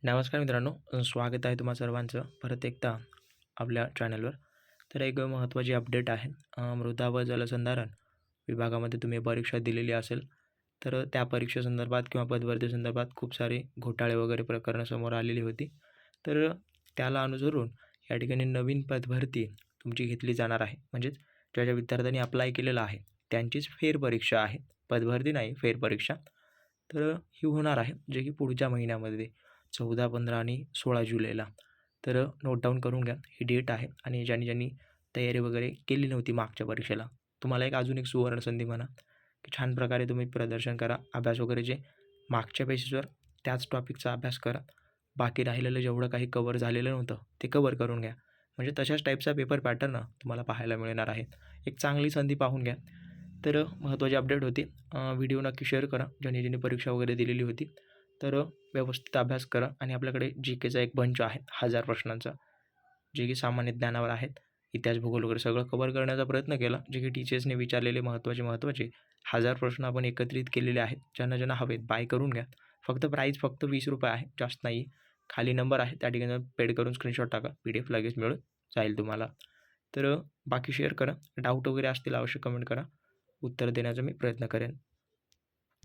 नमस्कार मित्रांनो, स्वागत आहे तुम्हा सर्वांचं परत एकदा आपल्या चॅनलवर. तर एक महत्त्वाची अपडेट आहे. मृदा व जलसंधारण विभागामध्ये तुम्ही परीक्षा दिलेली असेल, तर त्या परीक्षेसंदर्भात किंवा पदभरतीसंदर्भात खूप सारे घोटाळे वगैरे प्रकरणं समोर आलेली होती. तर त्याला अनुसरून या ठिकाणी नवीन पदभरती तुमची घेतली जाणार आहे. म्हणजेच ज्या विद्यार्थ्यांनी अप्लाय केलेलं आहे त्यांचीच फेरपरीक्षा आहे. पदभरती नाही, फेरपरीक्षा. तर ही होणार आहे, जे की पुढच्या महिन्यामध्ये 14, 15 आणि 16 जुलैला. तर नोट डाऊन करून घ्या, ही डेट आहे. आणि ज्यांनी तयारी वगैरे केली नव्हती मागच्या परीक्षेला, तुम्हाला अजून एक सुवर्णसंधी म्हणा, की छान प्रकारे तुम्ही प्रदर्शन करा. अभ्यास वगैरे जे मागच्या बेसिसवर त्याच टॉपिकचा अभ्यास करा. बाकी राहिलेलं जेवढं काही कव्हर झालेलं नव्हतं ते कव्हर करून घ्या. म्हणजे तशाच टाईपचा पेपर पॅटर्न तुम्हाला पाहायला मिळणार आहे. एक चांगली संधी पाहून घ्या. तर महत्त्वाची अपडेट होती. व्हिडिओ नक्की शेअर करा ज्यांनी परीक्षा वगैरे दिलेली होती. तर व्यवस्थित अभ्यास करा. आणि आपल्याकडे जी केचा एक बंच आहे 1000 प्रश्नांचा, जे की सामान्य ज्ञानावर आहेत. इतिहास, भूगोल वगैरे सगळं कव्हर करण्याचा प्रयत्न केला. जे की टीचर्सने विचारलेले महत्त्वाचे 1000 प्रश्न आपण एकत्रित केलेले आहेत. ज्यांना हवेत बाय करून घ्या. फक्त फक्त ₹20 आहे, जास्त नाही. खाली नंबर आहे, त्या ठिकाणी पेड करून स्क्रीनशॉट टाका. PDF लगेच मिळून जाईल तुम्हाला. तर बाकी शेअर करा. डाऊट वगैरे असतील अवश्य कमेंट करा. उत्तर देण्याचा मी प्रयत्न करेन.